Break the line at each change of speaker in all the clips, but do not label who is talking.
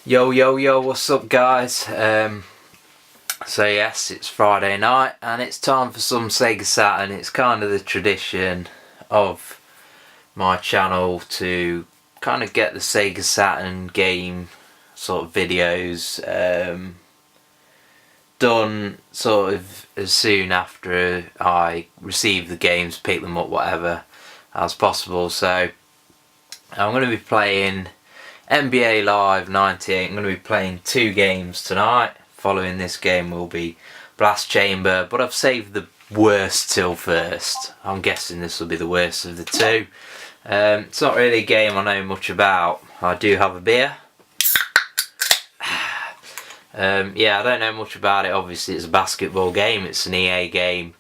Yo yo yo, what's up guys? So yes, it's Friday night and it's time for some Sega Saturn. It's kind of the tradition of my channel to kind of get the Sega Saturn game sort of videos done sort of as soon after I receive the games, pick them up, whatever as possible. So I'm going to be playing NBA Live 98. I'm going to be playing 2 games tonight. Following this game will be Blast Chamber, but I've saved the worst till first. I'm guessing this will be the worst of the 2. It's not really a game I know much about. I do have a beer. Yeah, I don't know much about it. Obviously it's a basketball game, it's an EA game,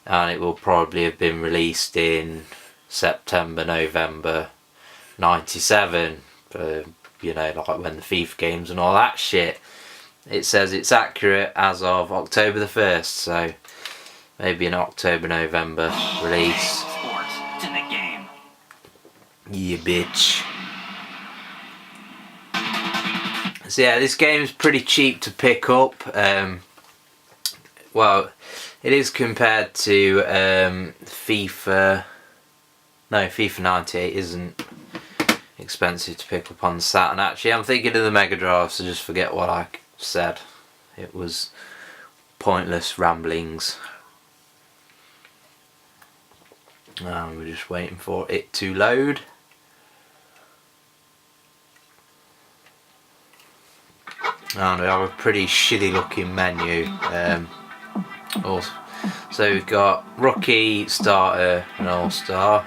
and it will probably have been released in September, November 97. You know, like when the FIFA games and all that shit. It says it's accurate as of October the 1st, so maybe an October-November release.
Sports, it's in the game.
Yeah, bitch. So yeah, this game is pretty cheap to pick up. Well, it is compared to FIFA. No, FIFA 98 isn't expensive to pick up on the Saturn. Actually, I'm thinking of the Mega Drive, so just forget what I said. It was pointless ramblings. We're just waiting for it to load. And we have a pretty shitty looking menu. Also, so we've got Rookie, Starter and All-Star.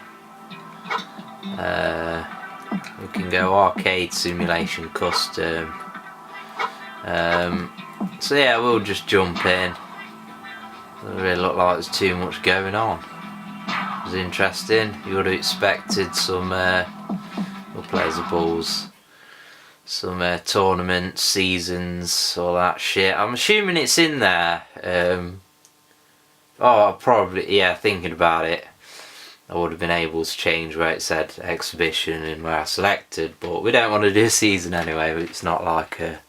We can go Arcade, Simulation, Custom. So yeah, we'll just jump in. Doesn't really look like there's too much going on. It was interesting. You would have expected some we'll play as a Bulls. Some tournaments, seasons, all that shit. I'm assuming it's in there. Oh, probably, yeah, thinking about it, I would have been able to change where it said exhibition and where I selected, but we don't want to do a season anyway. It's not like a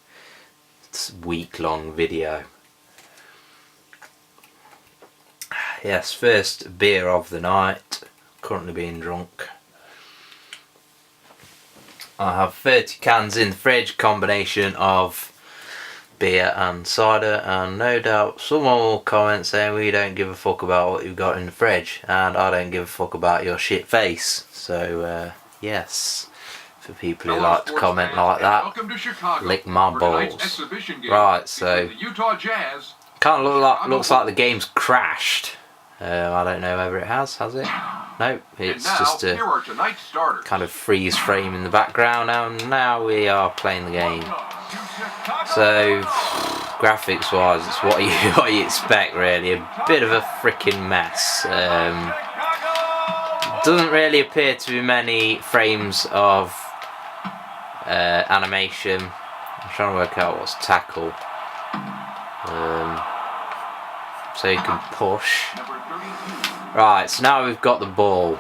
week-long video. Yes, first beer of the night. Currently being drunk. I have 30 cans in the fridge, combination of beer and cider, and no doubt someone will comment saying we don't give a fuck about what you've got in the fridge, and I don't give a fuck about your shit face. So yes, for people who like to comment like that, lick my balls. Right, so kind of looks like the game's crashed. I don't know whether it has it? Nope, it's just a kind of freeze frame in the background, and now we are playing the game. So, graphics wise, it's what you expect really, a bit of a freaking mess. Doesn't really appear to be many frames of animation. I'm trying to work out what's tackle. So you can push. Right, so now we've got the ball.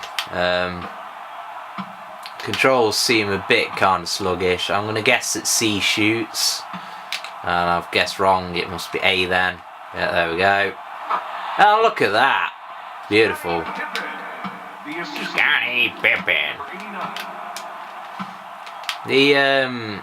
Controls seem a bit kind of sluggish. I'm going to guess that C shoots. And I've guessed wrong, it must be A then. Yeah, there we go. Oh, look at that. Beautiful. Scottie Pippen. The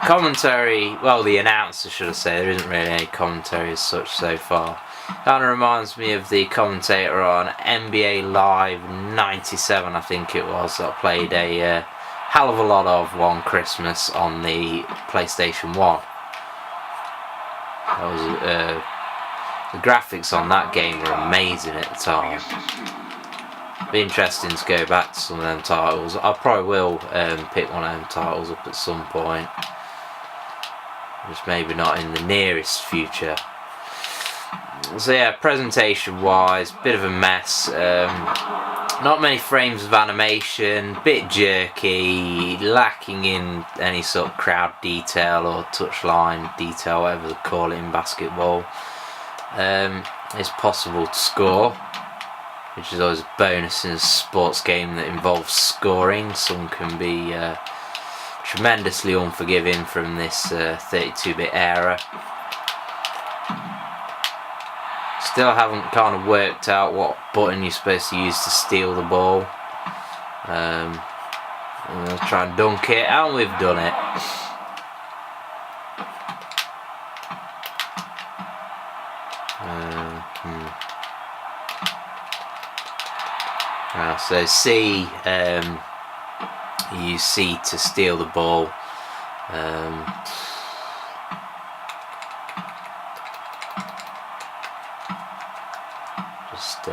commentary, well, the announcer should I say, there isn't really any commentary as such so far. Kind of reminds me of the commentator on NBA Live 97, I think it was, that I played a hell of a lot of one Christmas on the PlayStation 1. That was, the graphics on that game were amazing at the time. Be interesting to go back to some of them titles. I probably will pick one of them titles up at some point. Just maybe not in the nearest future. So yeah, presentation wise, bit of a mess. Not many frames of animation, bit jerky, lacking in any sort of crowd detail or touchline detail, whatever they call it in basketball. It's possible to score, which is always a bonus in a sports game that involves scoring. Some can be tremendously unforgiving from this 32-bit era. Still haven't kind of worked out what button you're supposed to use to steal the ball. We'll try and dunk it, and we've done it. So C, you use C to steal the ball. Just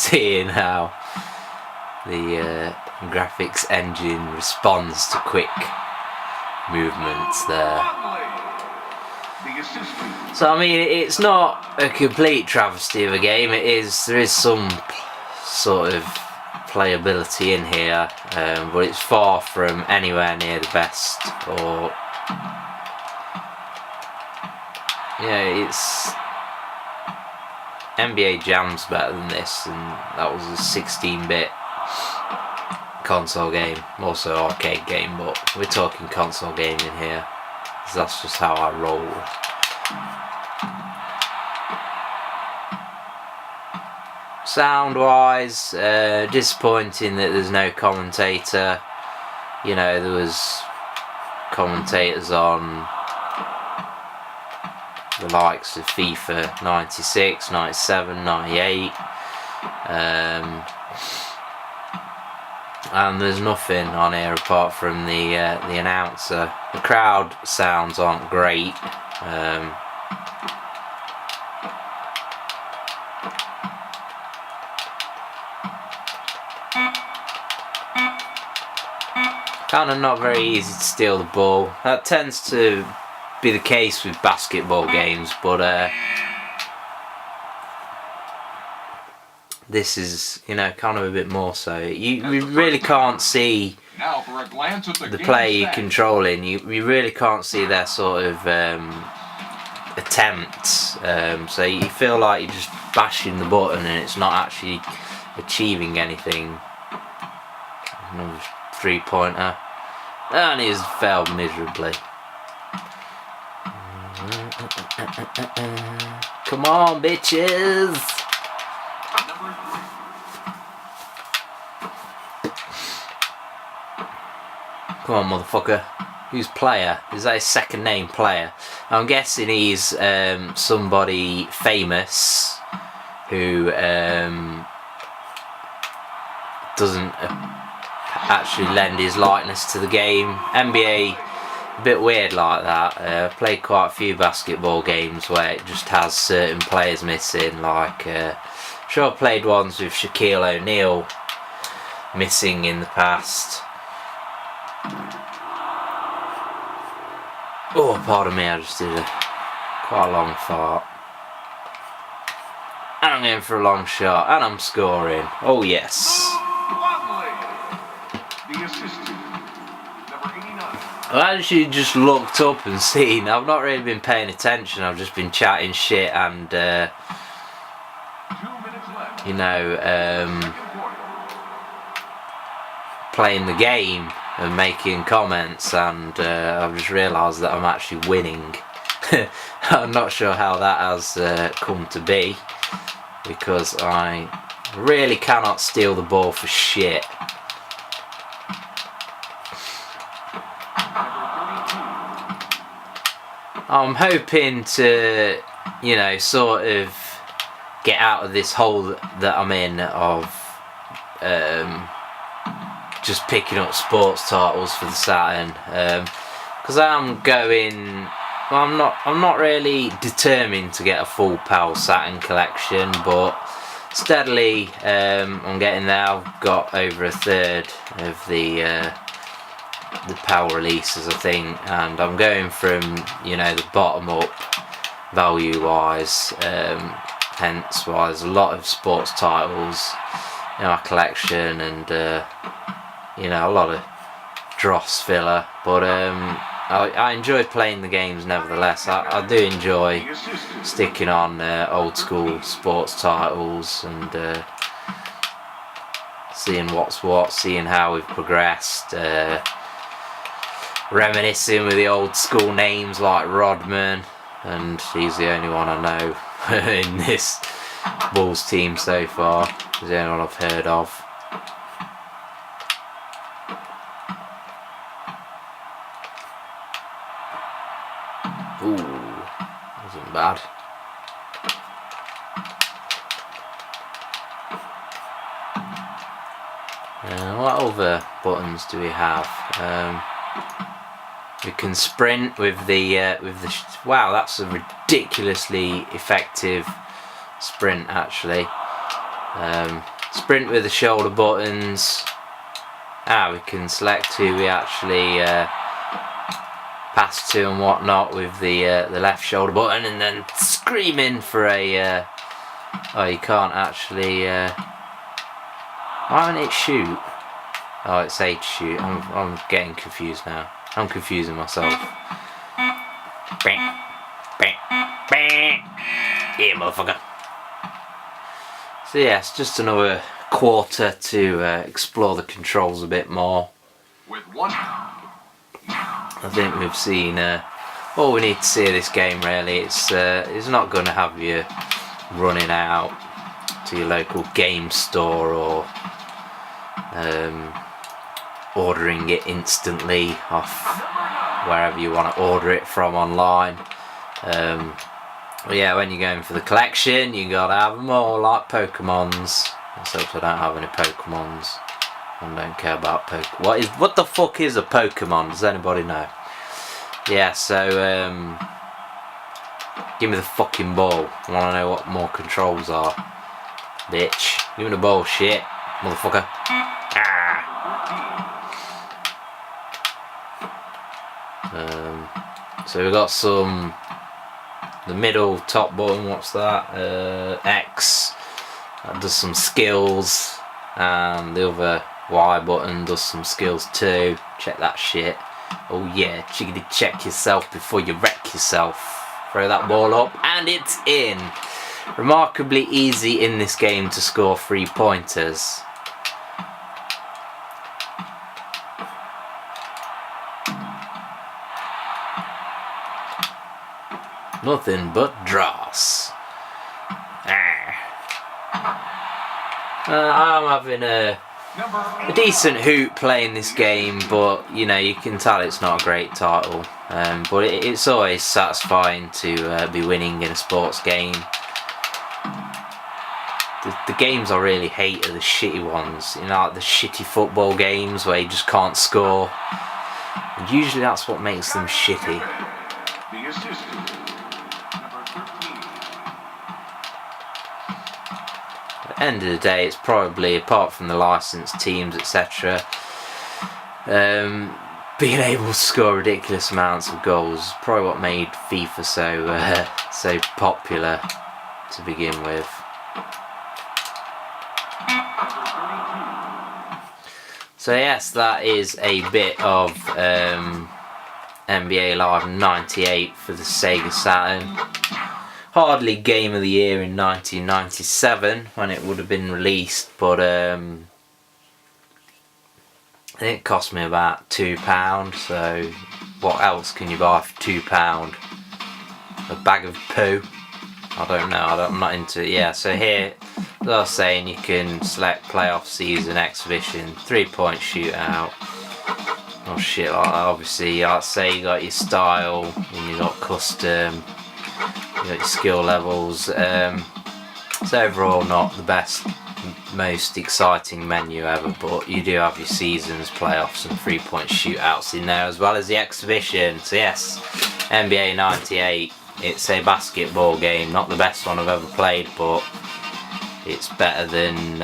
seeing how the graphics engine responds to quick movements there. So I mean, it's not a complete travesty of a game. There is some sort of playability in here, but it's far from anywhere near the best. Or it's NBA Jam's better than this, and that was a 16-bit console game, also arcade game, but we're talking console gaming here, because that's just how I roll. Sound wise, disappointing that there's no commentator. You know, there was commentators on the likes of FIFA 96, 97, 98, and there's nothing on here apart from the announcer. The crowd sounds aren't great. Kind of not very easy to steal the ball. That tends to be the case with basketball games, but this is, you know, kind of a bit more so. You really can't see the player you're controlling. You really can't see their sort of attempts. So you feel like you're just bashing the button and it's not actually achieving anything. Another 3-pointer, and he's failed miserably. Come on, bitches! Come on, motherfucker. Who's player? Is that his second name, player? I'm guessing he's somebody famous who doesn't actually lend his likeness to the game. NBA, a bit weird like that. I've played quite a few basketball games where it just has certain players missing, like sure I played ones with Shaquille O'Neal missing in the past. Oh, pardon me, I just did quite a long fart. And I'm going for a long shot, and I'm scoring. Oh yes. I actually just looked up and seen. I've not really been paying attention. I've just been chatting shit and you know, playing the game and making comments, and I've just realised that I'm actually winning. I'm not sure how that has come to be, because I really cannot steal the ball for shit. I'm hoping to, you know, sort of get out of this hole that I'm in of just picking up sports titles for the Saturn, because I'm going. Well, I'm not really determined to get a full PAL Saturn collection, but steadily I'm getting there. I've got over a third of the PAL releases, I think, and I'm going from, you know, the bottom up value wise, hence why there's a lot of sports titles in my collection, and you know, a lot of dross filler, but I enjoy playing the games nevertheless. I do enjoy sticking on old school sports titles and seeing what's what, seeing how we've progressed. reminiscing with the old school names like Rodman, and he's the only one I know in this Bulls team so far. He's the only one I've heard of. Ooh, wasn't bad. What other buttons do we have? We can sprint with the wow, that's a ridiculously effective sprint actually. Sprint with the shoulder buttons. We can select who we actually pass to and whatnot with the left shoulder button, and then screaming for a oh, you can't actually why won't it shoot? Oh, it's A to shoot. I'm getting confused now. I'm confusing myself. Yeah, motherfucker. So yes, just another quarter to explore the controls a bit more. I think we've seen all we need to see of this game really. It's not going to have you running out to your local game store or ordering it instantly off wherever you want to order it from online. But yeah, when you're going for the collection, you gotta have them all, like Pokemons. Except I don't have any Pokemons. I don't care about Pokemon. What the fuck is a Pokemon? Does anybody know? Yeah, so give me the fucking ball. I wanna know what more controls are. Bitch. Give me the ball, shit. Motherfucker. So we've got the middle top button, what's that? X, that does some skills, and the other Y button does some skills too. Check that shit. Oh yeah, chickadee check yourself before you wreck yourself. Throw that ball up and it's in. Remarkably easy in this game to score 3-pointers. Nothing but dross. I'm having a decent hoot playing this game, but you know, you can tell it's not a great title. But it's always satisfying to be winning in a sports game. The games I really hate are the shitty ones, you know, like the shitty football games where you just can't score. And usually that's what makes them shitty. At the end of the day, it's probably, apart from the licensed teams, etc., being able to score ridiculous amounts of goals is probably what made FIFA so popular to begin with. So yes, that is a bit of NBA Live 98 for the Sega Saturn. Hardly Game of the Year in 1997 when it would have been released, but I think it cost me about £2, so what else can you buy for £2? A bag of poo? I don't know, I'm not into it. Yeah, so here, as I was saying, you can select playoff season, exhibition, 3-point shootout, or shit like that. Obviously, I'd say you got your style, and you got custom, you got your skill levels. It's overall not the best, most exciting menu ever, but you do have your seasons, playoffs, and 3-point shootouts in there, as well as the exhibition. So yes, NBA 98. It's a basketball game, not the best one I've ever played, but it's better than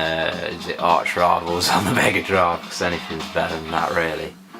is it Arch Rivals on the Mega Drive, because anything's better than that really.